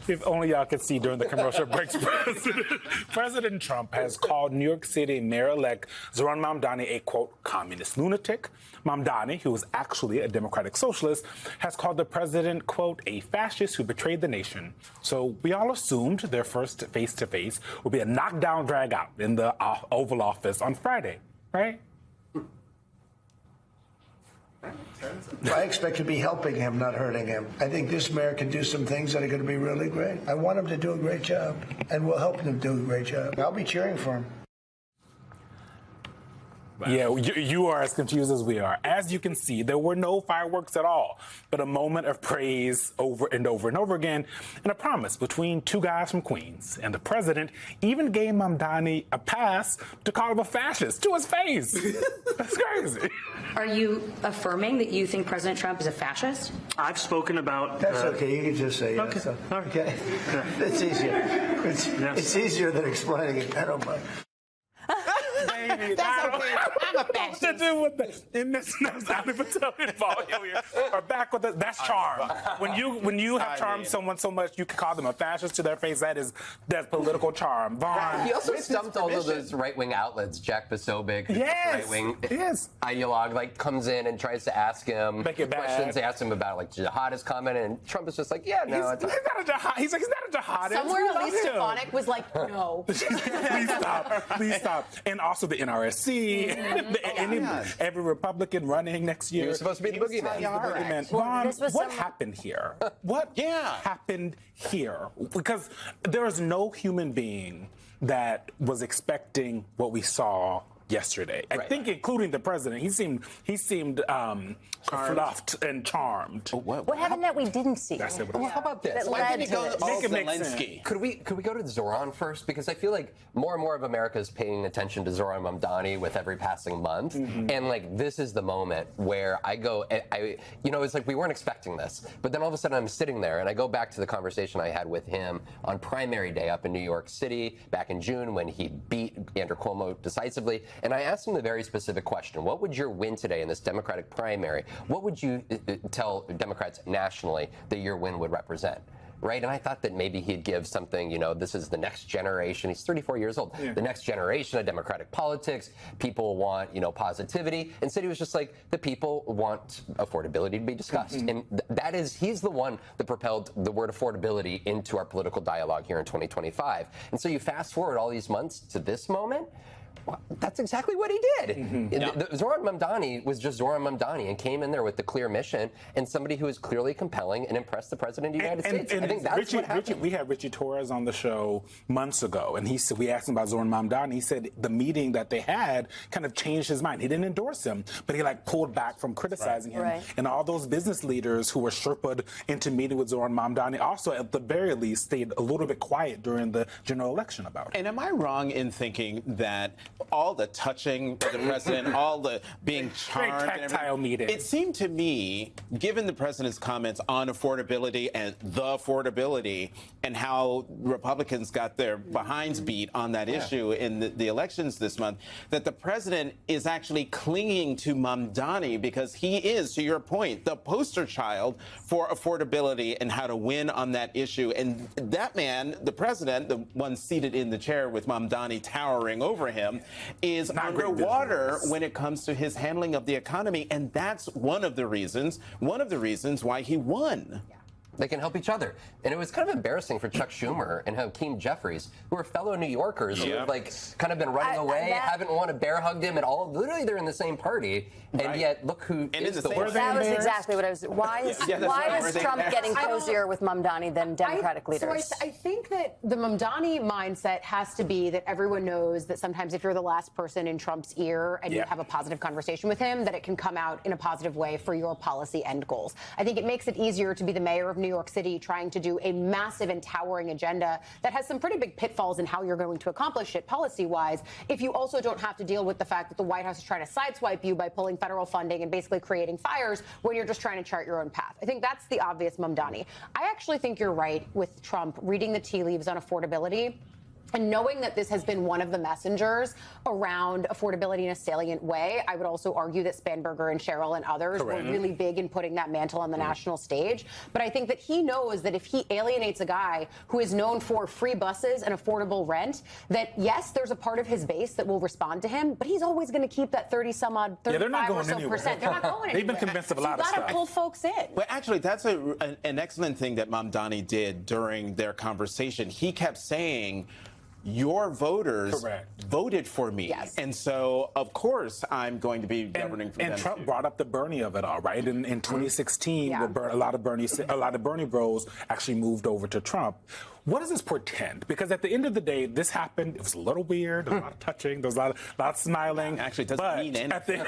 If only y'all could see during the commercial breaks, President Trump has called New York City Mayor-elect Zohran Mamdani a, quote, communist lunatic. Mamdani, who is actually a democratic socialist, has called the president, quote, a fascist who betrayed the nation. So we all assumed their first face-to-face would be a knockdown drag-out in the Oval Office on Friday, right? I expect to be helping him, not hurting him. I think this mayor can do some things that are going to be really great. I want him to do a great job, and we'll help him do a great job. I'll be cheering for him. Yeah, you are as confused as we are. As you can see, there were no fireworks at all, but a moment of praise over and over and over again, and a promise between two guys from Queens. And the president even gave Mamdani a pass to call him a fascist to his face. That's crazy. Are you affirming that you think President Trump is a fascist? I've spoken about... That's okay. You can just say yes. Okay. All right. Okay. It's easier. It's easier than explaining it. I don't mind. Baby, That's okay. I'm a fascist. To do with that. And that's Ali Patel involved here. Are back with it. That's charm. When you have charmed someone so much you can call them a fascist to their face, that's political charm. Vaughn. He also stumped all of those right-wing outlets. Jack Posobiec, right-wing ideologue, like comes in and tries to ask him questions. They ask him about like jihadist comment, and Trump is just like, yeah, no, he's not a jihadist. He's like, he's not a jihadist. Somewhere Elise Stefanik was like, no. Please stop. Please stop. And also the NRSC, every Republican running next year. He was supposed to be the boogeyman. Vaughn, what happened here? What happened here? Because there is no human being that was expecting what we saw yesterday. I think, including the president, he seemed fluffed and charmed. What happened that we didn't see? Well, how about this? Why didn't it go all Zelensky? Could we go to Zohran first? Because I feel like more and more of America is paying attention to Zohran Mamdani with every passing month, and like this is the moment where I go, it's like we weren't expecting this, but then all of a sudden I'm sitting there and I go back to the conversation I had with him on primary day up in New York City back in June when he beat Andrew Cuomo decisively. And I asked him a very specific question. What would your win today in this Democratic primary, what would you tell Democrats nationally that your win would represent? Right? And I thought that maybe he'd give something, this is the next generation. He's 34 years old. Yeah. The next generation of Democratic politics. People want, positivity. Instead, he was just like, the people want affordability to be discussed. And he's the one that propelled the word affordability into our political dialogue here in 2025. And so you fast forward all these months to this moment. Well, that's exactly what he did. Zohran Mamdani was just Zohran Mamdani and came in there with the clear mission and somebody who is clearly compelling and impressed the president of the United States. I think that's what happened. We had Richie Torres on the show months ago, and we asked him about Zohran Mamdani. He said the meeting that they had kind of changed his mind. He didn't endorse him, but he pulled back from criticizing him. Right. And all those business leaders who were Sherpa'd into meeting with Zohran Mamdani also, at the very least, stayed a little bit quiet during the general election about it. And am I wrong in thinking that all the touching of the president, all the being charmed, very tactile meeting. It seemed to me, given the president's comments on affordability and the affordability and how Republicans got their behinds beat on that issue in the elections this month, that the president is actually clinging to Mamdani because he is, to your point, the poster child for affordability and how to win on that issue. And that man, the president, the one seated in the chair with Mamdani towering over him, is underwater when it comes to his handling of the economy. And that's one of the reasons why he won. They can help each other. And it was kind of embarrassing for Chuck Schumer and Hakeem Jeffries, who are fellow New Yorkers who have kind of been running away, haven't wanted to bear hug him at all. Literally, they're in the same party. And yet, look who is the worst. That was exactly what I was. Why is Trump getting cozier with Mamdani than Democratic leaders? So I think that the Mamdani mindset has to be that everyone knows that sometimes if you're the last person in Trump's ear and you have a positive conversation with him, that it can come out in a positive way for your policy end goals. I think it makes it easier to be the mayor of New York City trying to do a massive and towering agenda that has some pretty big pitfalls in how you're going to accomplish it policy-wise, if you also don't have to deal with the fact that the White House is trying to sideswipe you by pulling federal funding and basically creating fires when you're just trying to chart your own path. I think that's the obvious Mamdani. I actually think you're right with Trump reading the tea leaves on affordability. And knowing that this has been one of the messengers around affordability in a salient way, I would also argue that Spanberger and Cheryl and others were really big in putting that mantle on the national stage. But I think that he knows that if he alienates a guy who is known for free buses and affordable rent, that yes, there's a part of his base that will respond to him, but he's always going to keep that 35 or so percent. They're not going anywhere. They've been convinced of a lot of stuff. You got to pull folks in. Well, actually, that's an excellent thing that Mamdani did during their conversation. He kept saying, your voters voted for me. Yes. And so, of course, I'm going to be governing for them. And Trump brought up the Bernie of it all, right? In 2016, Yeah. where a lot of Bernie bros actually moved over to Trump. What does this portend? Because at the end of the day, this happened. It was a little weird. There was a lot of touching. There was a lot of smiling. Actually, it doesn't mean anything.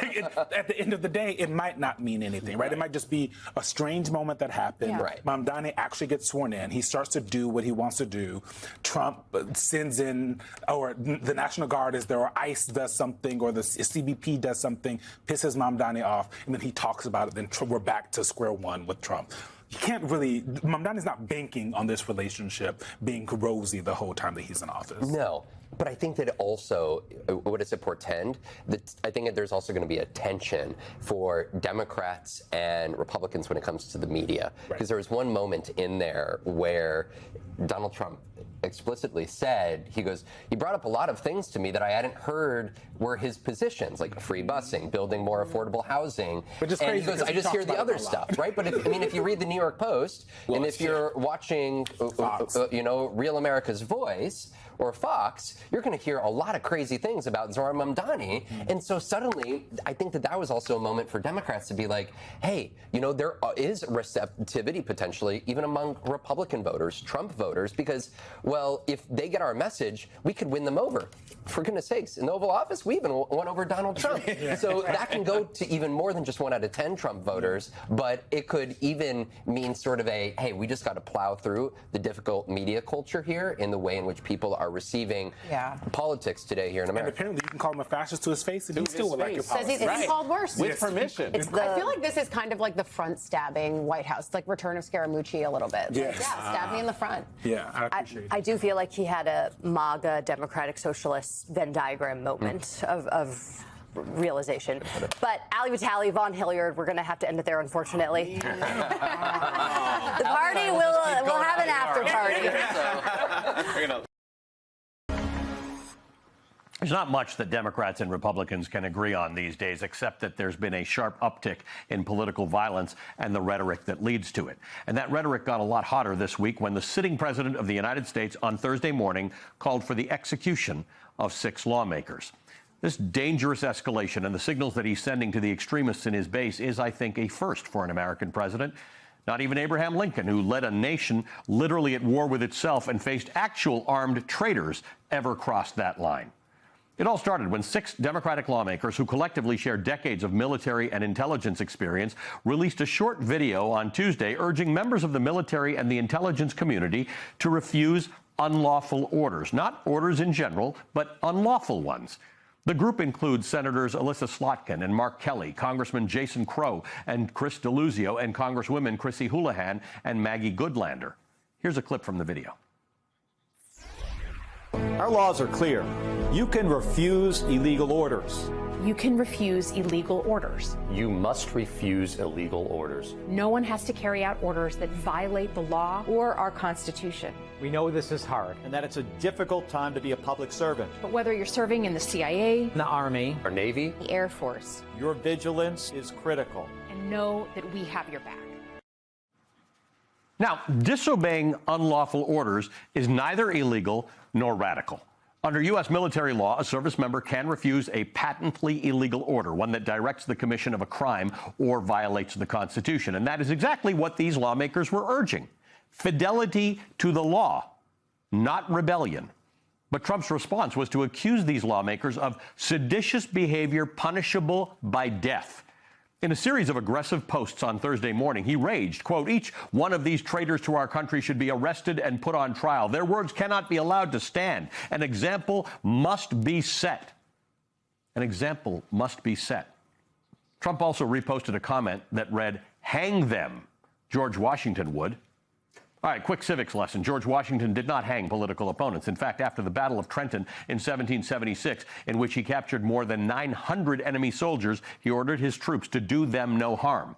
At the end of the day, it might not mean anything, right? It might just be a strange moment that happened. Yeah. Right. Mamdani actually gets sworn in. He starts to do what he wants to do. Trump sends in, or the National Guard is there, or ICE does something, or the CBP does something, pisses Mamdani off, and then he talks about it. Then we're back to square one with Trump. You can't really, Mamdani's not banking on this relationship being rosy the whole time that he's in office. No. But I think that also, what does it portend? I think that there's also going to be a tension for Democrats and Republicans when it comes to the media. Because there was one moment in there where Donald Trump explicitly said, he brought up a lot of things to me that I hadn't heard were his positions, like free busing, building more affordable housing. Which is and crazy he goes, I just hear the other stuff, right? But if you read the New York Post, and if you're watching, Real America's Voice, or Fox, you're going to hear a lot of crazy things about Zohran Mamdani. And so suddenly, I think that was also a moment for Democrats to be like, hey, there is receptivity potentially even among Republican voters, Trump voters, because, well, if they get our message, we could win them over. For goodness sakes, in the Oval Office, we even won over Donald Trump. So that can go to even more than just 1 out of 10 Trump voters, but it could even mean sort of hey, we just got to plow through the difficult media culture here in the way in which people are receiving politics today here in America. And apparently you can call him a fascist to his face, and he still would like your Says politics. he's called worse. With permission. I feel like this is kind of like the front stabbing White House, like Return of Scaramucci a little bit. Yes. Stab me in the front. Yeah, I appreciate it. I do feel like he had a MAGA Democratic Socialist Venn diagram moment of realization. But Ali Vitale, Vaughn Hilliard, we're going to have to end it there, unfortunately. The party will have an after party. There's not much that Democrats and Republicans can agree on these days, except that there's been a sharp uptick in political violence and the rhetoric that leads to it. And that rhetoric got a lot hotter this week when the sitting president of the United States on Thursday morning called for the execution of 6 lawmakers. This dangerous escalation and the signals that he's sending to the extremists in his base is, I think, a first for an American president. Not even Abraham Lincoln, who led a nation literally at war with itself and faced actual armed traitors, ever crossed that line. It all started when 6 Democratic lawmakers who collectively share decades of military and intelligence experience released a short video on Tuesday urging members of the military and the intelligence community to refuse unlawful orders. Not orders in general, but unlawful ones. The group includes Senators Alyssa Slotkin and Mark Kelly, Congressman Jason Crow and Chris Deluzio, and Congresswomen Chrissy Houlihan and Maggie Goodlander. Here's a clip from the video. Our laws are clear. You can refuse illegal orders. You can refuse illegal orders. You must refuse illegal orders. No one has to carry out orders that violate the law or our Constitution. We know this is hard and that it's a difficult time to be a public servant. But whether you're serving in the CIA, The Army, Our Navy, the Air Force, your vigilance is critical. and know that we have your back. Now, disobeying unlawful orders is neither illegal nor radical. Under U.S. military law, a service member can refuse a patently illegal order, one that directs the commission of a crime or violates the Constitution. And that is exactly what these lawmakers were urging. Fidelity to the law, not rebellion. But Trump's response was to accuse these lawmakers of seditious behavior punishable by death. In a series of aggressive posts on Thursday morning, he raged, quote, each one of these traitors to our country should be arrested and put on trial. Their words cannot be allowed to stand. An example must be set. An example must be set. Trump also reposted a comment that read, hang them, George Washington would. All right, quick civics lesson. George Washington did not hang political opponents. In fact, after the Battle of Trenton in 1776, in which he captured more than 900 enemy soldiers, he ordered his troops to do them no harm.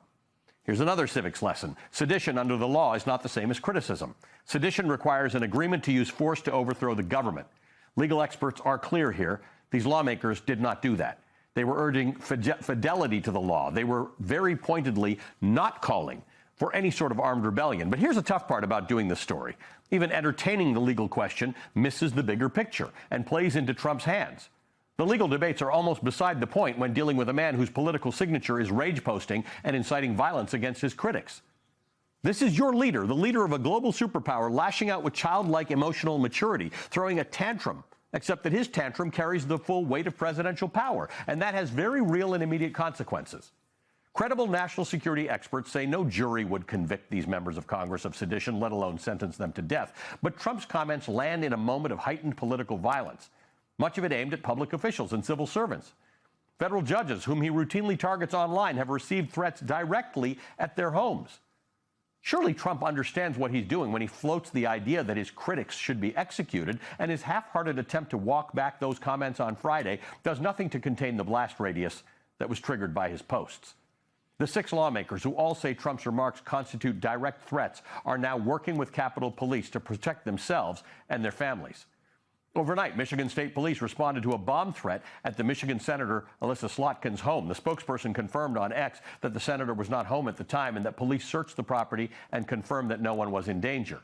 Here's another civics lesson. Sedition under the law is not the same as criticism. Sedition requires an agreement to use force to overthrow the government. Legal experts are clear here. These lawmakers did not do that. They were urging fidelity to the law. They were very pointedly not calling for any sort of armed rebellion. But here's the tough part about doing this story. Even entertaining the legal question misses the bigger picture and plays into Trump's hands. The legal debates are almost beside the point when dealing with a man whose political signature is rage posting and inciting violence against his critics. This is your leader, the leader of a global superpower, lashing out with childlike emotional maturity, throwing a tantrum, except that his tantrum carries the full weight of presidential power, and that has very real and immediate consequences. Credible national security experts say no jury would convict these members of Congress of sedition, let alone sentence them to death. But Trump's comments land in a moment of heightened political violence, much of it aimed at public officials and civil servants. Federal judges, whom he routinely targets online, have received threats directly at their homes. Surely Trump understands what he's doing when he floats the idea that his critics should be executed, and his half-hearted attempt to walk back those comments on Friday does nothing to contain the blast radius that was triggered by his posts. The 6 lawmakers who all say Trump's remarks constitute direct threats are now working with Capitol Police to protect themselves and their families. Overnight, Michigan State Police responded to a bomb threat at the Michigan Senator Elissa Slotkin's home. The spokesperson confirmed on X that the senator was not home at the time and that police searched the property and confirmed that no one was in danger.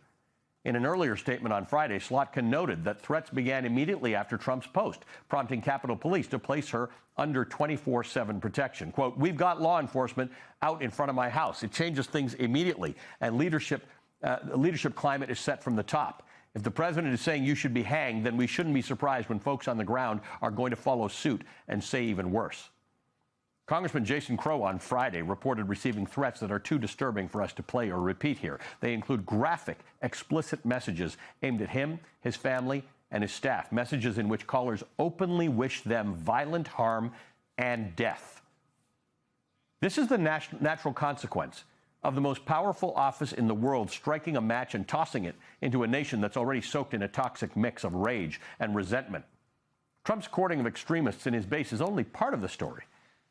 In an earlier statement on Friday, Slotkin noted that threats began immediately after Trump's post, prompting Capitol Police to place her under 24/7 protection. Quote, "We've got law enforcement out in front of my house. It changes things immediately, and leadership climate is set from the top. If the president is saying you should be hanged, then we shouldn't be surprised when folks on the ground are going to follow suit and say even worse." Congressman Jason Crow on Friday reported receiving threats that are too disturbing for us to play or repeat here. They include graphic, explicit messages aimed at him, his family, and his staff, messages in which callers openly wish them violent harm and death. This is the natural consequence of the most powerful office in the world striking a match and tossing it into a nation that's already soaked in a toxic mix of rage and resentment. Trump's courting of extremists in his base is only part of the story.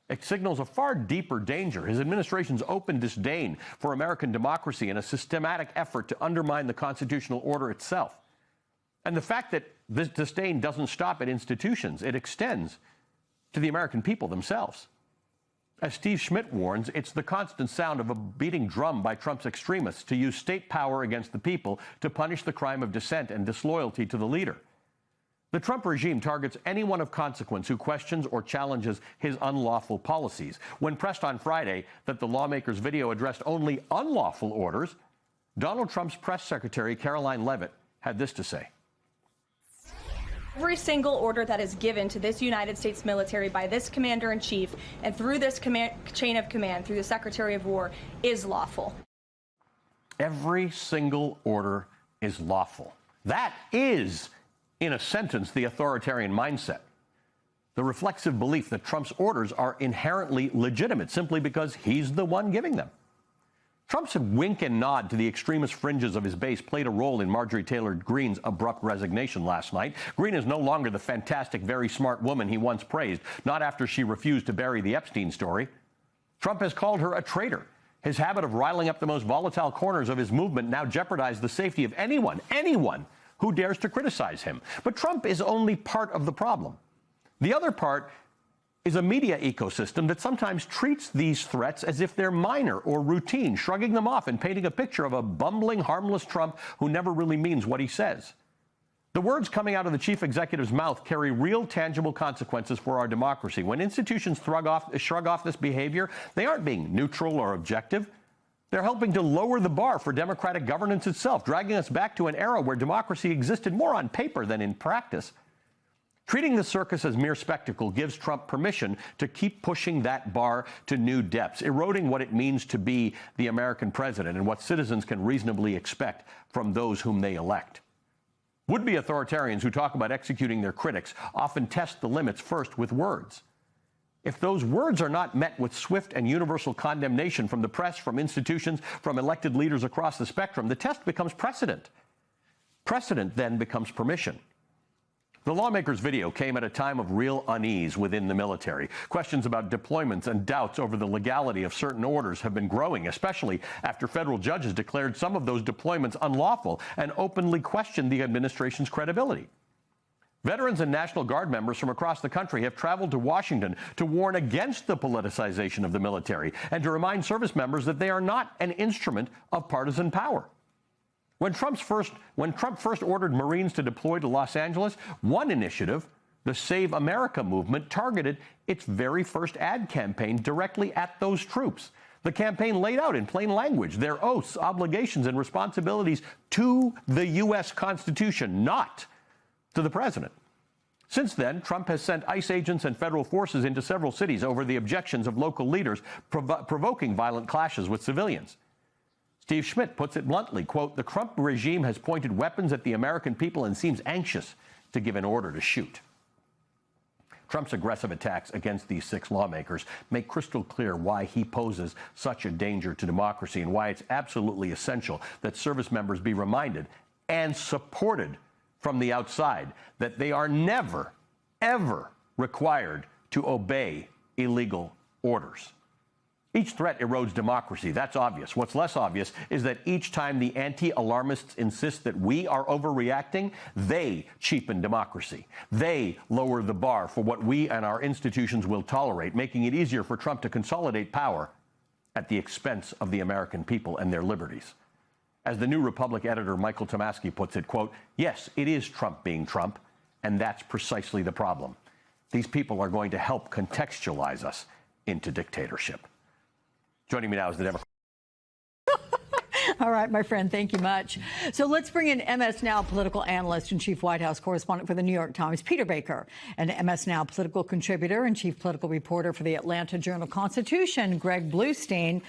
It signals a far deeper danger, his administration's open disdain for American democracy and a systematic effort to undermine the constitutional order itself. And the fact that this disdain doesn't stop at institutions, it extends to the American people themselves. As Steve Schmidt warns, it's the constant sound of a beating drum by Trump's extremists to use state power against the people to punish the crime of dissent and disloyalty to the leader. The Trump regime targets anyone of consequence who questions or challenges his unlawful policies. When pressed on Friday that the lawmakers' video addressed only unlawful orders, Donald Trump's press secretary, Caroline Leavitt, had this to say. Every single order that is given to this United States military by this commander-in-chief and through this chain of command, through the Secretary of War, is lawful. Every single order is lawful. That is, in a sentence, the authoritarian mindset. The reflexive belief that Trump's orders are inherently legitimate simply because he's the one giving them. Trump's wink and nod to the extremist fringes of his base played a role in Marjorie Taylor Greene's abrupt resignation last night. Greene is no longer the fantastic, very smart woman he once praised, not after she refused to bury the Epstein story. Trump has called her a traitor. His habit of riling up the most volatile corners of his movement now jeopardizes the safety of anyone who dares to criticize him. But Trump is only part of the problem. The other part is a media ecosystem that sometimes treats these threats as if they're minor or routine, shrugging them off and painting a picture of a bumbling, harmless Trump who never really means what he says. The words coming out of the chief executive's mouth carry real, tangible consequences for our democracy. When institutions shrug off this behavior, they aren't being neutral or objective. They're helping to lower the bar for democratic governance itself, dragging us back to an era where democracy existed more on paper than in practice. Treating the circus as mere spectacle gives Trump permission to keep pushing that bar to new depths, eroding what it means to be the American president and what citizens can reasonably expect from those whom they elect. Would-be authoritarians who talk about executing their critics often test the limits first with words. If those words are not met with swift and universal condemnation from the press, from institutions, from elected leaders across the spectrum, the test becomes precedent. Precedent then becomes permission. The lawmaker's video came at a time of real unease within the military. Questions about deployments and doubts over the legality of certain orders have been growing, especially after federal judges declared some of those deployments unlawful and openly questioned the administration's credibility. Veterans and National Guard members from across the country have traveled to Washington to warn against the politicization of the military and to remind service members that they are not an instrument of partisan power. When Trump first ordered Marines to deploy to Los Angeles, one initiative, the Save America movement, targeted its very first ad campaign directly at those troops. The campaign laid out in plain language their oaths, obligations, and responsibilities to the U.S. Constitution, not to the president. Since then, Trump has sent ICE agents and federal forces into several cities over the objections of local leaders, provoking violent clashes with civilians. Steve Schmidt puts it bluntly, quote, "The Trump regime has pointed weapons at the American people and seems anxious to give an order to shoot." Trump's aggressive attacks against these 6 lawmakers make crystal clear why he poses such a danger to democracy and why it's absolutely essential that service members be reminded and supported from the outside that they are never, ever required to obey illegal orders. Each threat erodes democracy. That's obvious. What's less obvious is that each time the anti-alarmists insist that we are overreacting, they cheapen democracy. They lower the bar for what we and our institutions will tolerate, making it easier for Trump to consolidate power at the expense of the American people and their liberties. As the New Republic editor Michael Tomasky puts it, quote, "Yes, it is Trump being Trump, and that's precisely the problem. These people are going to help contextualize us into dictatorship." Joining me now is the Democrat. All right, my friend, thank you much. So let's bring in MS Now political analyst and chief White House correspondent for the New York Times, Peter Baker, and MS Now political contributor and chief political reporter for the Atlanta Journal-Constitution, Greg Bluestein.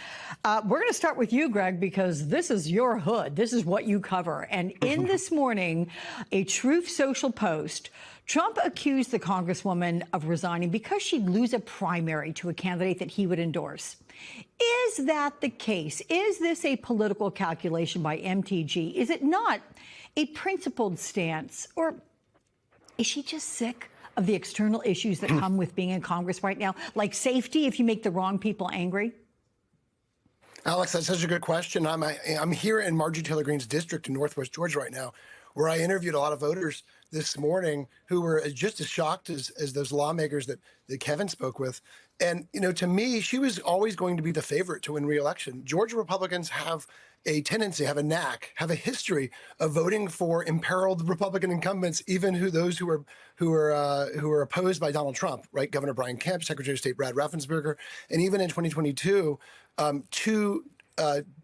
We're going to start with you, Greg, because this is your hood. This is what you cover. And in this morning, a Truth Social post, Trump accused the Congresswoman of resigning because she'd lose a primary to a candidate that he would endorse. Is that the case? Is this a political calculation by MTG? Is it not a principled stance? Or is she just sick of the external issues that come with being in Congress right now, like safety if you make the wrong people angry? Alex, that's such a good question. I'm here in Marjorie Taylor Greene's district in Northwest Georgia right now, where I interviewed a lot of voters this morning who were just as shocked as those lawmakers that Kevin spoke with. And, you know, to me, she was always going to be the favorite to win re-election. Georgia Republicans have a tendency, have a knack, have a history of voting for imperiled Republican incumbents, even those who are opposed by Donald Trump, right? Governor Brian Kemp, Secretary of State Brad Raffensperger, and even in 2022, two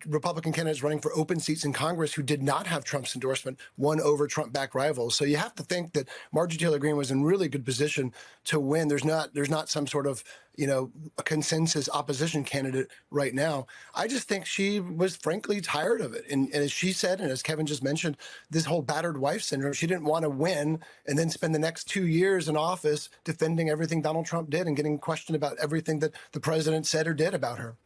Republican candidates running for open seats in Congress who did not have Trump's endorsement won over Trump-backed rivals. So you have to think that Marjorie Taylor Greene was in really good position to win. There's not some sort of, you know, a consensus opposition candidate right now. I just think she was frankly tired of it. And as she said, and as Kevin just mentioned, this whole battered wife syndrome, she didn't want to win and then spend the next 2 years in office defending everything Donald Trump did and getting questioned about everything that the president said or did about her.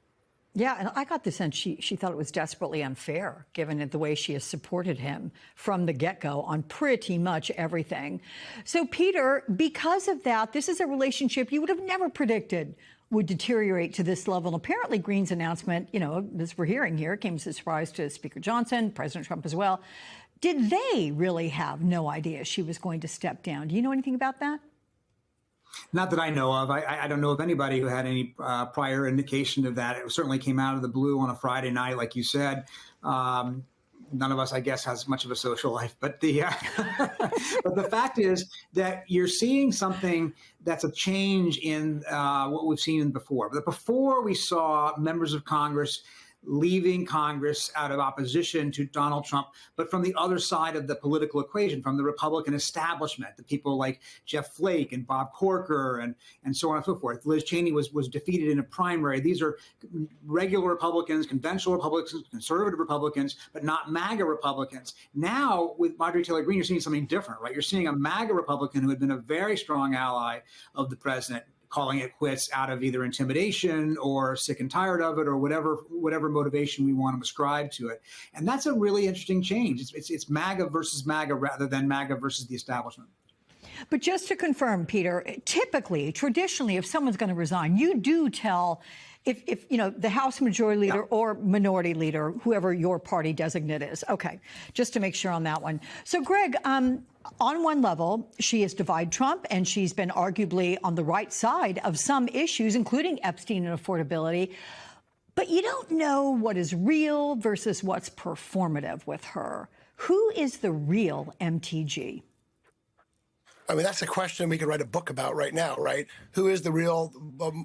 Yeah, and I got the sense she thought it was desperately unfair, given the way she has supported him from the get-go on pretty much everything. So, Peter, because of that, this is a relationship you would have never predicted would deteriorate to this level. And apparently, Greene's announcement, you know, as we're hearing here, came as a surprise to Speaker Johnson, President Trump as well. Did they really have no idea she was going to step down? Do you know anything about that? Not that I know of. I don't know of anybody who had any prior indication of that. It certainly came out of the blue on a Friday night, like you said. None of us, I guess, has much of a social life. But the but the fact is that you're seeing something that's a change in what we've seen before. But before, we saw members of Congress leaving Congress out of opposition to Donald Trump, but from the other side of the political equation, from the Republican establishment, the people like Jeff Flake and Bob Corker and so on and so forth. Liz Cheney was defeated in a primary. These are regular Republicans, conventional Republicans, conservative Republicans, but not MAGA Republicans. Now, with Marjorie Taylor Greene, you're seeing something different, right? You're seeing a MAGA Republican who had been a very strong ally of the president, calling it quits out of either intimidation or sick and tired of it or whatever motivation we want to ascribe to it. And that's a really interesting change. It's MAGA versus MAGA rather than MAGA versus the establishment. But just to confirm, Peter, typically, traditionally, if someone's going to resign, you do tell if you know the House Majority Leader or Minority Leader, whoever your party designate is. Okay, just to make sure on that one. So, Greg, on one level, she has divided Trump, and she's been arguably on the right side of some issues, including Epstein and affordability. But you don't know what is real versus what's performative with her. Who is the real MTG? I mean, that's a question we could write a book about right now, right? Who is the real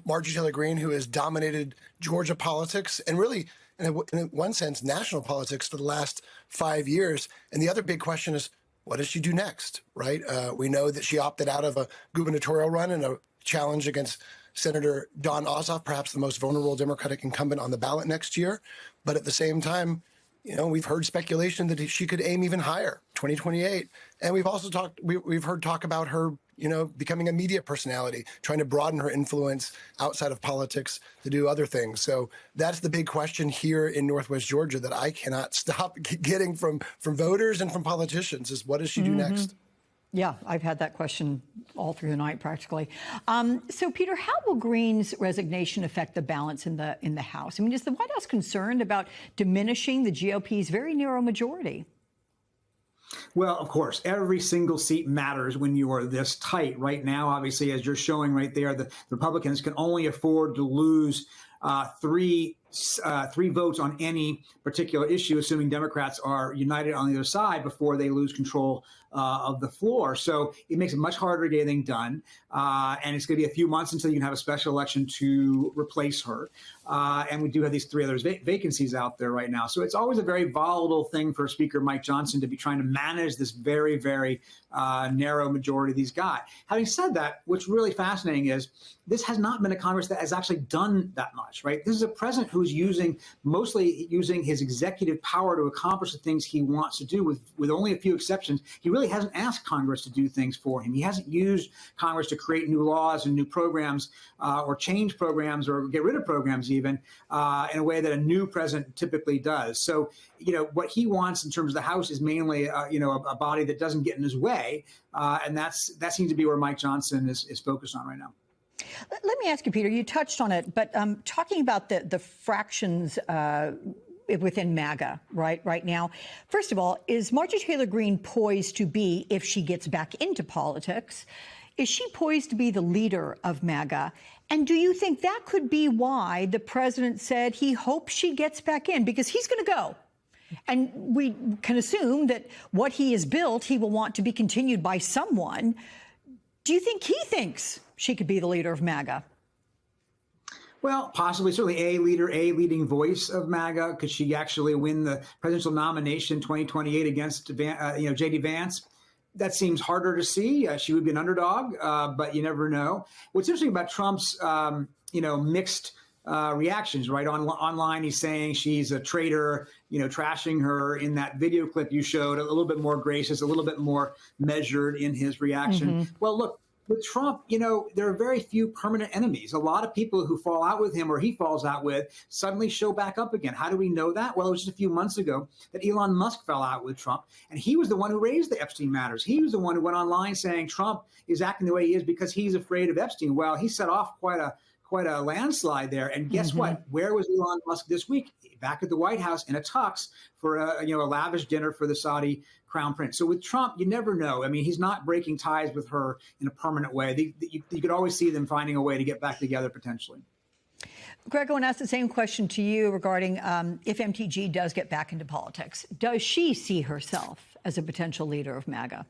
Marjorie Taylor Greene, who has dominated Georgia politics and really, in one sense, national politics for the last 5 years? And the other big question is, what does she do next, right? We know that she opted out of a gubernatorial run and a challenge against Senator Don Ossoff, perhaps the most vulnerable Democratic incumbent on the ballot next year. But at the same time, you know, we've heard speculation that she could aim even higher, 2028. And we've also we've heard talk about her, you know, becoming a media personality, trying to broaden her influence outside of politics to do other things. So that's the big question here in Northwest Georgia that I cannot stop getting from voters and from politicians is, what does she do next? Yeah, I've had that question all through the night, practically. So, Peter, how will Greene's resignation affect the balance in the House? I mean, is the White House concerned about diminishing the GOP's very narrow majority? Well, of course, every single seat matters when you are this tight. Right now, obviously, as you're showing right there, the Republicans can only afford to lose three votes on any particular issue, assuming Democrats are united on the other side before they lose control of the floor. So it makes it much harder to get anything done. And it's going to be a few months until you can have a special election to replace her. And we do have these three other vacancies out there right now. So it's always a very volatile thing for Speaker Mike Johnson to be trying to manage this very, very narrow majority these got. Having said that, what's really fascinating is this has not been a Congress that has actually done that much, right? This is a president who's mostly using his executive power to accomplish the things he wants to do with only a few exceptions. He really hasn't asked Congress to do things for him. He hasn't used Congress to create new laws and new programs or change programs or get rid of programs even in a way that a new president typically does. So, you know, what he wants in terms of the House is mainly, a body that doesn't get in his way. And that seems to be where Mike Johnson is focused on right now. Let me ask you, Peter, you touched on it, but talking about the fractions within MAGA right now, first of all, is Marjorie Taylor Greene poised to be, if she gets back into politics, is she poised to be the leader of MAGA? And do you think that could be why the president said he hopes she gets back in? Because he's going to go. And we can assume that what he has built, he will want to be continued by someone. Do you think he thinks she could be the leader of MAGA? Well, possibly, certainly a leading voice of MAGA. Could she actually win the presidential nomination in 2028 against, J.D. Vance? That seems harder to see. She would be an underdog, but you never know. What's interesting about Trump's, mixed reactions, right? Online, he's saying she's a traitor, trashing her. In that video clip you showed, a little bit more gracious, a little bit more measured in his reaction. Mm-hmm. Well, look, with Trump, there are very few permanent enemies. A lot of people who fall out with him or he falls out with suddenly show back up again. How do we know that? Well, it was just a few months ago that Elon Musk fell out with Trump, and he was the one who raised the Epstein matters. He was the one who went online saying Trump is acting the way he is because he's afraid of Epstein. Well, he set off quite a landslide there. And guess what? Where was Elon Musk this week? Back at the White House in a tux for a lavish dinner for the Saudi crown prince. So with Trump, you never know. I mean, he's not breaking ties with her in a permanent way. You could always see them finding a way to get back together potentially. Greg, I want to ask the same question to you regarding if MTG does get back into politics. Does she see herself as a potential leader of MAGA?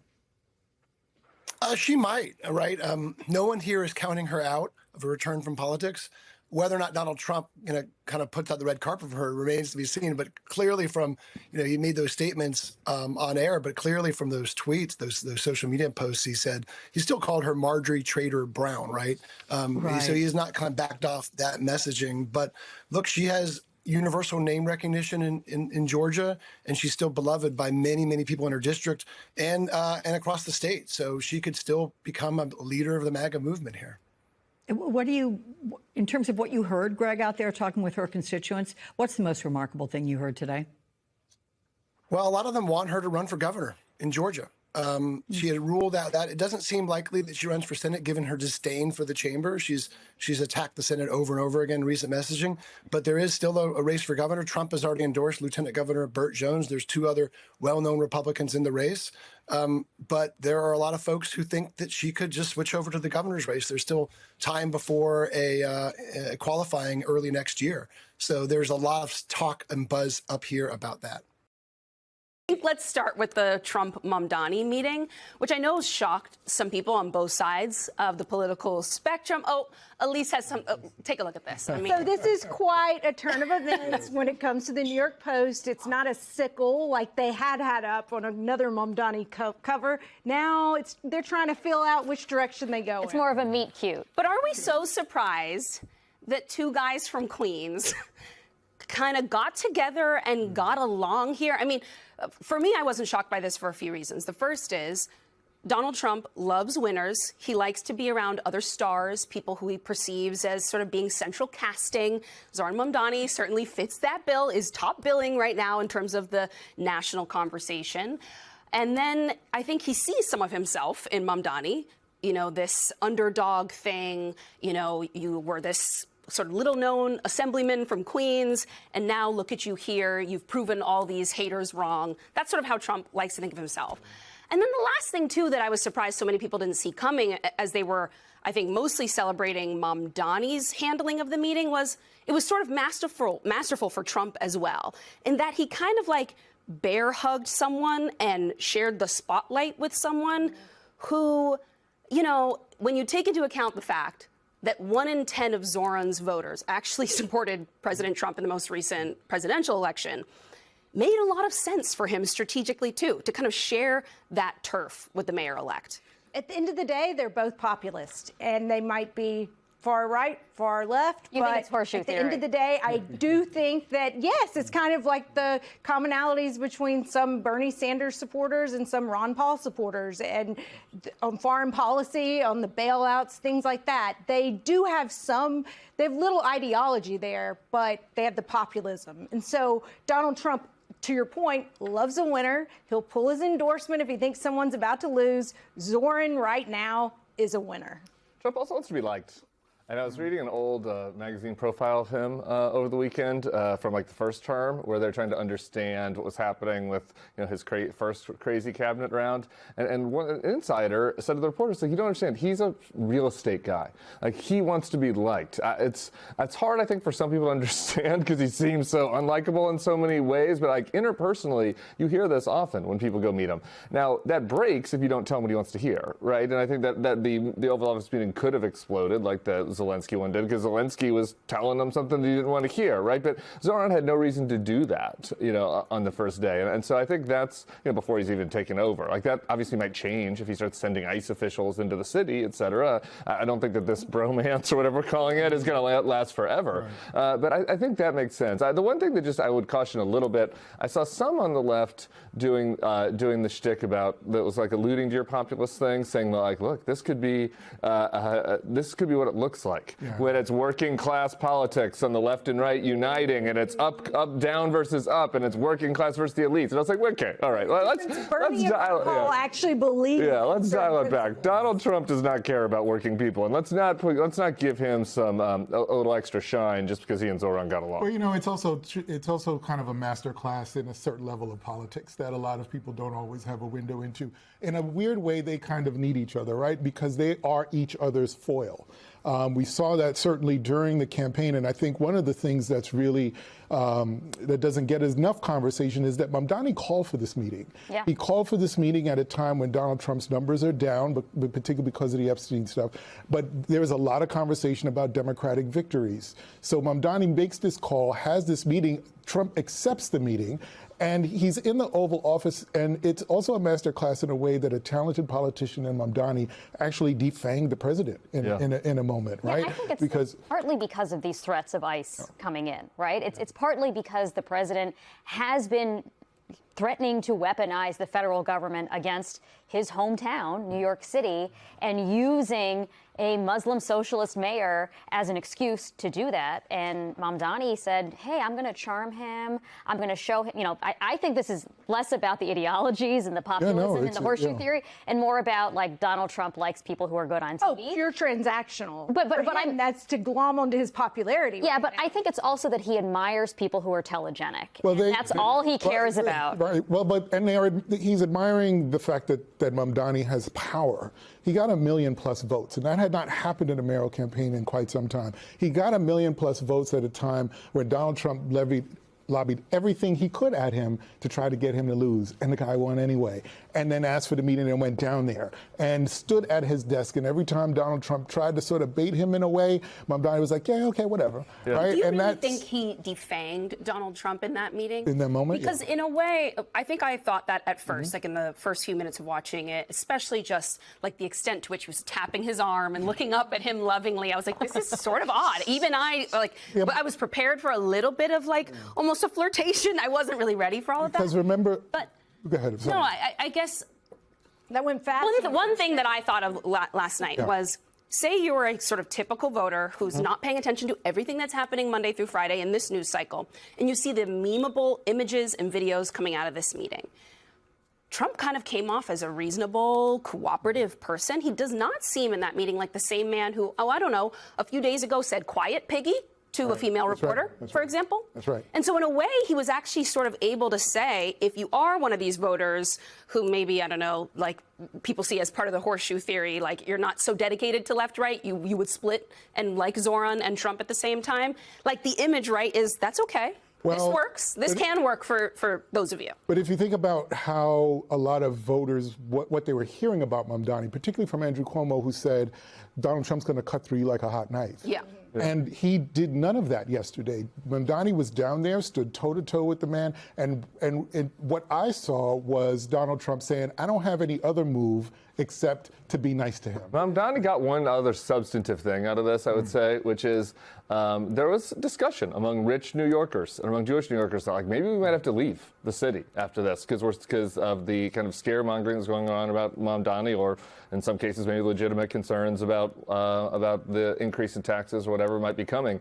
She might, right? No one here is counting her out of a return from politics. Whether or not Donald Trump, kind of puts out the red carpet for her remains to be seen. But clearly from, he made those statements on air, but clearly from those tweets, those social media posts, he still called her Marjorie Trader Brown, right? Right. So he's not kind of backed off that messaging. But look, she has universal name recognition in Georgia, and she's still beloved by many, many people in her district and across the state. So she could still become a leader of the MAGA movement here. What do you, in terms of what you heard, Greg, out there talking with her constituents, what's the most remarkable thing you heard today? Well, a lot of them want her to run for governor in Georgia. She had ruled out that it doesn't seem likely that she runs for Senate, given her disdain for the chamber. She's attacked the Senate over and over again in recent messaging. But there is still a race for governor. Trump has already endorsed Lieutenant Governor Burt Jones. There's 2 other well-known Republicans in the race. But there are a lot of folks who think that she could just switch over to the governor's race. There's still time before a qualifying early next year. So there's a lot of talk and buzz up here about that. Let's start with the Trump-Mamdani meeting, which I know shocked some people on both sides of the political spectrum. Oh, Elise has some. Take a look at this. I mean, so this is quite a turn of events when it comes to the New York Post. It's not a sickle like they had up on another Mamdani cover. Now they're trying to feel out which direction they go. It's more of a meet cute. But are we so surprised that 2 guys from Queens kind of got together and got along here? I mean, for me, I wasn't shocked by this for a few reasons. The first is Donald Trump loves winners. He likes to be around other stars, people who he perceives as sort of being central casting. Zohran Mamdani certainly fits that bill, is top billing right now in terms of the national conversation. And then I think he sees some of himself in Mamdani, you know, this underdog thing, you know, you were this sort of little-known assemblyman from Queens, and now look at you here. You've proven all these haters wrong. That's sort of how Trump likes to think of himself. And then the last thing, too, that I was surprised so many people didn't see coming as they were, I think, mostly celebrating Mamdani's handling of the meeting was it was sort of masterful for Trump as well, in that he kind of like bear-hugged someone and shared the spotlight with someone who, you know, when you take into account the fact that 1 in 10 of Zohran's voters actually supported President Trump in the most recent presidential election, made a lot of sense for him strategically, too, to kind of share that turf with the mayor-elect. At the end of the day, they're both populist, and they might be far right, far left. You think it's horseshoe at the theory? end of the day, I do think that, yes, it's kind of like the commonalities between some Bernie Sanders supporters and some Ron Paul supporters, and on foreign policy, on the bailouts, things like that. They do have they have little ideology there, but they have the populism. And so Donald Trump, to your point, loves a winner. He'll pull his endorsement if he thinks someone's about to lose. Zohran right now is a winner. Trump also wants to be liked. And I was reading an old magazine profile of him over the weekend from like the first term, where they're trying to understand what was happening with his first crazy cabinet round. And one insider said to the reporters, like, you don't understand, he's a real estate guy. Like, he wants to be liked. It's hard, I think, for some people to understand because he seems so unlikable in so many ways. But like interpersonally, you hear this often when people go meet him. Now that breaks if you don't tell him what he wants to hear, right? And I think that the Oval Office meeting could have exploded like the Zelensky one did, because Zelensky was telling them something that he didn't want to hear, right? But Zohran had no reason to do that, on the first day. And so I think that's, before he's even taken over. Like, that obviously might change if he starts sending ICE officials into the city, et cetera. I don't think that this bromance, or whatever we're calling it, is going to last forever. Right. But I think that makes sense. The one thing that I would caution a little bit, I saw some on the left doing the shtick about, that was like alluding to your populist thing, saying like, look, this could be what it looks like. Yeah. When it's working class politics on the left and right uniting, and it's up, down versus up, and it's working class versus the elites. And I was like, okay, all right, let's dial it. Yeah. Actually believe. Yeah, let's dial it back. Donald Trump does not care about working people, and let's not give him some a little extra shine just because he and Zohran got along. Well, it's also kind of a master class in a certain level of politics that a lot of people don't always have a window into. In a weird way, they kind of need each other, right? Because they are each other's foil. We saw that certainly during the campaign, and I think one of the things that's really that doesn't get enough conversation is that Mamdani called for this meeting. Yeah. He called for this meeting at a time when Donald Trump's numbers are down, but particularly because of the Epstein stuff. But there was a lot of conversation about Democratic victories. So Mamdani makes this call, has this meeting, Trump accepts the meeting, and he's in the Oval Office, and it's also a masterclass in a way that a talented politician in Mamdani actually defanged the president in a moment, right? I think it's partly because of these threats of ICE coming in, right? It's partly because the president has been threatening to weaponize the federal government against his hometown, New York City, and using a Muslim socialist mayor as an excuse to do that. And Mamdani said, hey, I'm going to charm him. I'm going to show him. I think this is less about the ideologies and the populism and the horseshoe theory and more about like Donald Trump likes people who are good on TV. Oh, pure transactional. But that's to glom onto his popularity. Yeah, but I think it's also that he admires people who are telegenic. Well, That's all he cares about. Right. Well, he's admiring the fact that Mamdani has power. He got 1 million+ votes, and that had not happened in a mayoral campaign in quite some time. He got 1 million+ votes at a time when Donald Trump lobbied everything he could at him to try to get him to lose, and the guy won anyway. And then asked for the meeting and went down there and stood at his desk. And every time Donald Trump tried to sort of bait him in a way, Mamdani was like, yeah, okay, whatever. Yeah. Right? Do you really think he defanged Donald Trump in that meeting? In that moment? Because in a way, I think I thought that at first, like in the first few minutes of watching it, especially just like the extent to which he was tapping his arm and looking up at him lovingly. I was like, this is sort of odd. Even but I was prepared for a little bit of like almost a flirtation. I wasn't really ready for all of that. Because remember, go ahead. No, I guess that went fast. One thing that I thought of last night was, say you were a sort of typical voter who's not paying attention to everything that's happening Monday through Friday in this news cycle, and you see the memeable images and videos coming out of this meeting. Trump kind of came off as a reasonable, cooperative person. He does not seem in that meeting like the same man who, a few days ago said "quiet piggy" to a female reporter, for example. That's right. And so in a way, he was actually sort of able to say, if you are one of these voters who maybe, like people see as part of the horseshoe theory, like you're not so dedicated to left-right, you would split and like Zoran and Trump at the same time. Like the image, right, is that's okay. This works. This can work for those of you. But if you think about how a lot of voters, what they were hearing about Mamdani, particularly from Andrew Cuomo, who said, Donald Trump's going to cut through you like a hot knife. Yeah. And he did none of that yesterday. Mamdani was down there, stood toe-to-toe with the man, and what I saw was Donald Trump saying, I don't have any other move except to be nice to him. Mamdani got one other substantive thing out of this, I would say, which is there was discussion among rich New Yorkers and among Jewish New Yorkers that, like, maybe we might have to leave the city after this because of the kind of scaremongering that's going on about Mamdani, or in some cases maybe legitimate concerns about the increase in taxes or whatever might be coming.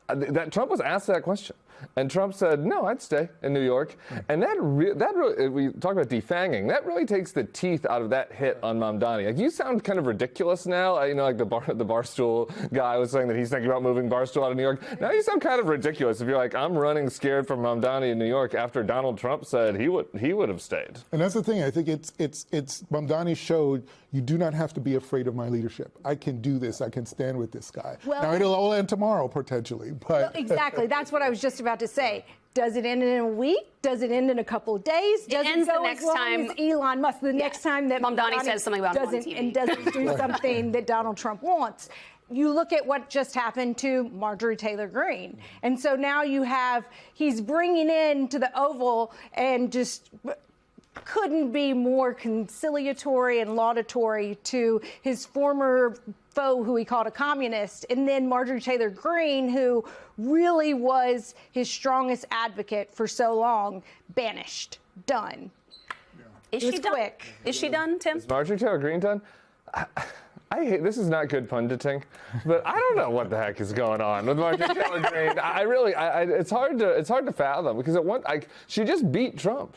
That Trump was asked that question. And Trump said, no, I'd stay in New York. And that really, we talk about defanging, that really takes the teeth out of that hit on Mamdani. Like, you sound kind of ridiculous now. Like the Barstool guy was saying that he's thinking about moving Barstool out of New York. Now you sound kind of ridiculous if you're like, I'm running scared from Mamdani in New York after Donald Trump said he would have stayed. And that's the thing. I think it's Mamdani showed you do not have to be afraid of my leadership. I can do this. I can stand with this guy. Well, now it'll all end tomorrow potentially, but well, exactly. That's what I was just about to say. Does it end in a week? Does it end in a couple of days? Does it go the next time as Elon Musk? The next time that Mamdani says something about him on TV. And doesn't do something that Donald Trump wants. You look at what just happened to Marjorie Taylor Greene. And so now he's bringing in to the Oval and just couldn't be more conciliatory and laudatory to his former foe, who he called a communist, and then Marjorie Taylor Greene, who really was his strongest advocate for so long, banished, done. Is she done? Quick. Is she done, Tim? Is Marjorie Taylor Greene done? I hate, this is not good punditing, but I don't know what the heck is going on with Marjorie Taylor Greene. It's hard to fathom, because she just beat Trump.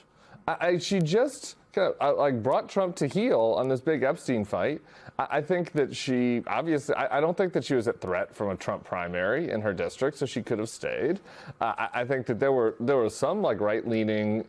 She just kind of brought Trump to heel on this big Epstein fight. I think that she obviously, I don't think that she was a threat from a Trump primary in her district, so she could have stayed. I think that there were some right-leaning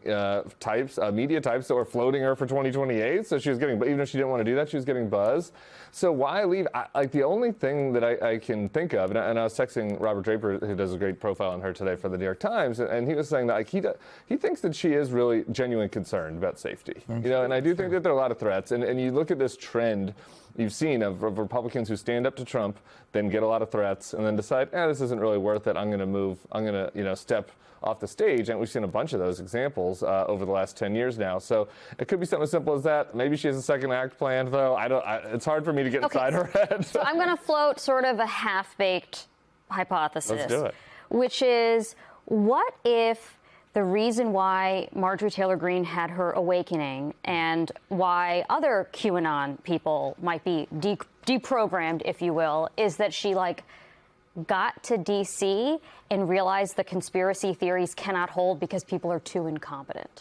types, media types that were floating her for 2028. So she was getting, even if she didn't want to do that, she was getting buzz. So why leave? The only thing that I can think of, and I was texting Robert Draper, who does a great profile on her today for the New York Times, and he was saying that he thinks that she is really genuinely concerned about safety. And I do think that there are a lot of threats, and you look at this trend you've seen of Republicans who stand up to Trump, then get a lot of threats, and then decide, this isn't really worth it. I'm going to move. I'm going to, step off the stage. And we've seen a bunch of those examples over the last 10 years now. So it could be something as simple as that. Maybe she has a second act planned, though. It's hard for me to get inside her head. So I'm going to float sort of a half-baked hypothesis. Let's do it. Which is, what if the reason why Marjorie Taylor Greene had her awakening and why other QAnon people might be deprogrammed, if you will, is that she got to D.C. and realized the conspiracy theories cannot hold because people are too incompetent.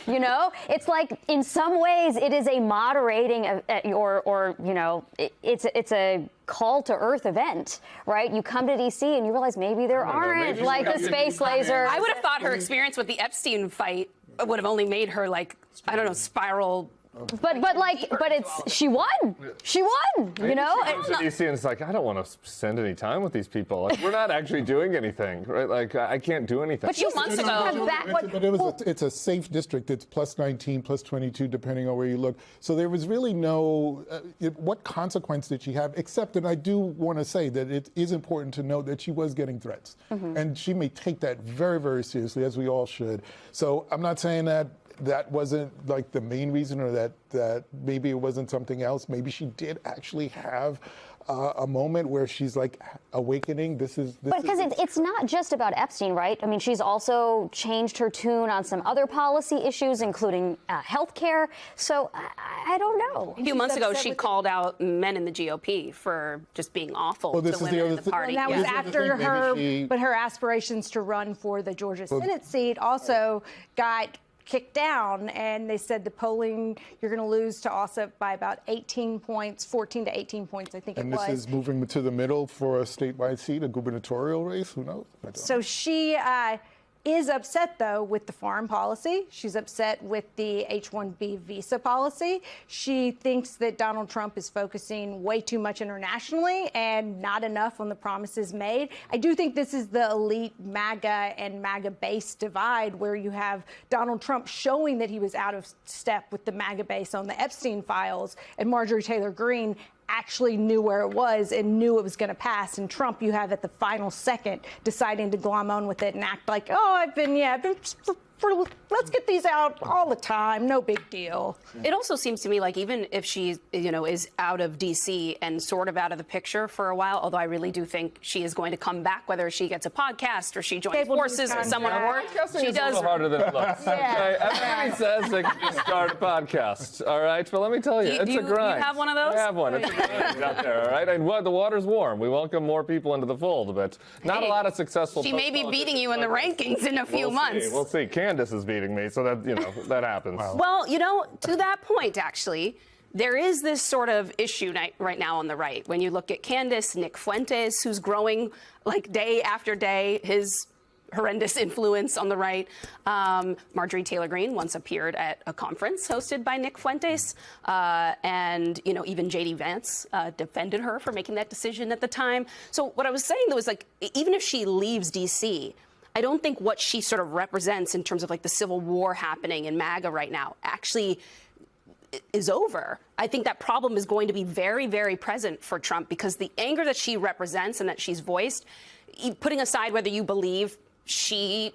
You know, it's like in some ways it is a moderating it's a call to earth event, right? You come to D.C. and you realize maybe there aren't the space lasers. I would have thought her experience with the Epstein fight would have only made her spiral. But she won. She won. You know. Comes to DC and it's like, I don't want to spend any time with these people. Like, we're not actually doing anything, right? Like, I can't do anything. But 2 months ago, it's a safe district. It's plus 19, plus 22, depending on where you look. So there was really no. What consequence did she have? Except that I do want to say that it is important to note that she was getting threats, and she may take that very, very seriously, as we all should. So I'm not saying that wasn't the main reason, or that maybe it wasn't something else. Maybe she did actually have a moment where she's awakening. Because it's not just about Epstein, right? I mean, she's also changed her tune on some other policy issues, including healthcare. So I don't know. A few months ago, she called out men in the GOP for just being awful to women in the party. And that was after her aspirations to run for the Georgia Senate seat also got kicked down, and they said the polling, you're going to lose to Ossoff by about 18 points, 14 to 18 points, I think it was. And this is moving to the middle for a statewide seat, a gubernatorial race, who knows? So she is upset, though, with the foreign policy. She's upset with the H-1B visa policy. She thinks that Donald Trump is focusing way too much internationally and not enough on the promises made. I do think this is the elite MAGA and MAGA base divide, where you have Donald Trump showing that he was out of step with the MAGA base on the Epstein files, and Marjorie Taylor Greene actually knew where it was and knew it was going to pass. And Trump, you have at the final second deciding to glom on with it and act like, let's get these out all the time. No big deal. It also seems to me like even if she, is out of D.C. and sort of out of the picture for a while, although I really do think she is going to come back, whether she gets a podcast or she joins forces with someone at work. She does. A little harder than it looks. Okay? Everybody says they can just start a podcast, all right? But let me tell you, it's a grind. Do you have one of those? I have one. It's a grind out there, all right? And the water's warm. We welcome more people into the fold, but not a lot of successful. She may be beating you in the rankings in a few months. We'll see. Candace is beating me, so that that happens. Well, to that point, actually, there is this sort of issue right now on the right. When you look at Candace, Nick Fuentes, who's growing day after day, his horrendous influence on the right. Marjorie Taylor Greene once appeared at a conference hosted by Nick Fuentes, and even J.D. Vance defended her for making that decision at the time. So what I was saying though is even if she leaves D.C., I don't think what she sort of represents in terms of the civil war happening in MAGA right now actually is over. I think that problem is going to be very, very present for Trump, because the anger that she represents and that she's voiced, putting aside whether you believe she,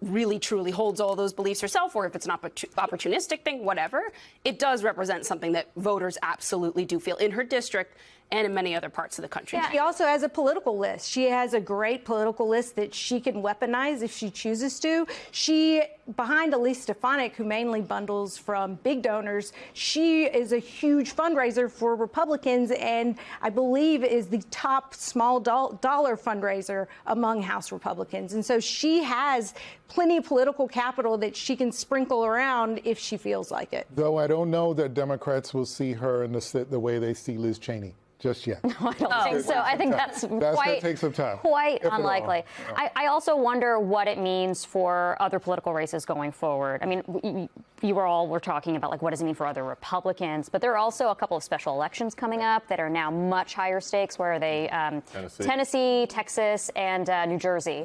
really truly holds all those beliefs herself, or if it's an opportunistic thing, whatever, it does represent something that voters absolutely do feel in her district and in many other parts of the country. She also has a political list. She has a great political list that she can weaponize if she chooses to. She, behind Elise Stefanik, who mainly bundles from big donors, she is a huge fundraiser for Republicans, and I believe is the top small dollar fundraiser among House Republicans. And so she has plenty of political capital that she can sprinkle around if she feels like it. Though I don't know that Democrats will see her in the way they see Liz Cheney. Just yet. No, I don't think so. I think that's going to take some time. Quite unlikely. I also wonder what it means for other political races going forward. I mean, you all were talking about what does it mean for other Republicans, but there are also a couple of special elections coming up that are now much higher stakes. Where are they? Tennessee, Texas, and New Jersey.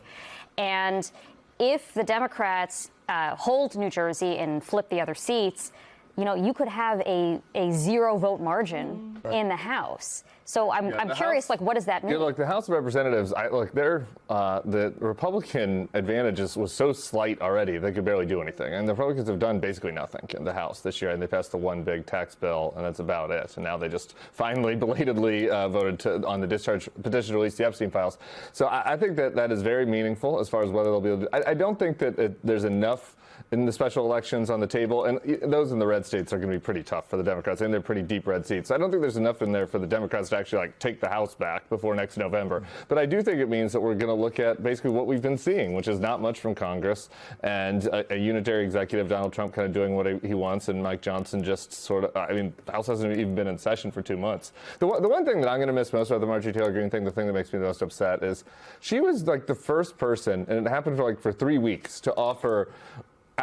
And if the Democrats hold New Jersey and flip the other seats, you could have a 0 vote margin in the House. So I'm curious, House, what does that mean? Look, the House of Representatives, the Republican advantage was so slight already they could barely do anything, and the Republicans have done basically nothing in the House this year, and they passed the one big tax bill, and that's about it. And now they just finally belatedly voted on the discharge petition to release the Epstein files. So I think that is very meaningful as far as whether they'll be able to. I don't think that there's enough in the special elections on the table, and those in the red states are going to be pretty tough for the Democrats, and they're pretty deep red seats. So I don't think there's enough in there for the Democrats to actually take the House back before next November. But I do think it means that we're going to look at basically what we've been seeing, which is not much from Congress, and a unitary executive, Donald Trump, kind of doing what he wants, and Mike Johnson just sort of. The House hasn't even been in session for 2 months. The one thing that I'm going to miss most about the Marjorie Taylor Greene thing, the thing that makes me the most upset, is she was the first person, and it happened for 3 weeks, to offer,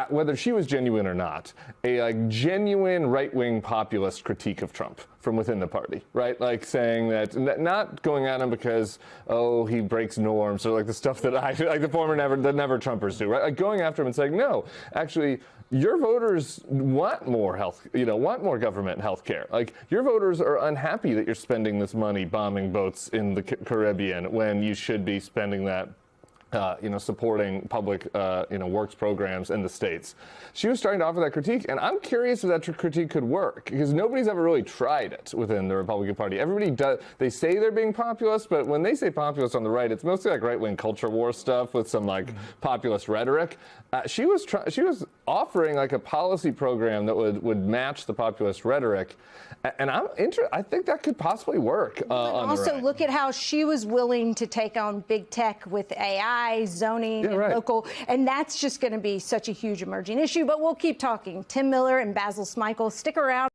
whether she was genuine or not, a genuine right-wing populist critique of Trump from within the party, right? Saying that, not going at him because, he breaks norms, or the stuff that the never Trumpers do, right? Going after him and saying, no, actually, your voters want more want more government health care. Your voters are unhappy that you're spending this money bombing boats in the Caribbean when you should be spending that supporting public, works programs in the states. She was starting to offer that critique, and I'm curious if that critique could work, because nobody's ever really tried it within the Republican Party. Everybody does. They say they're being populist, but when they say populist on the right, it's mostly right-wing culture war stuff with some populist rhetoric. She was offering a policy program that would match the populist rhetoric, and I think that could possibly work. Also, look at how she was willing to take on big tech with AI, zoning, and local, and that's just going to be such a huge emerging issue. But we'll keep talking. Tim Miller and Basil Smikle, stick around.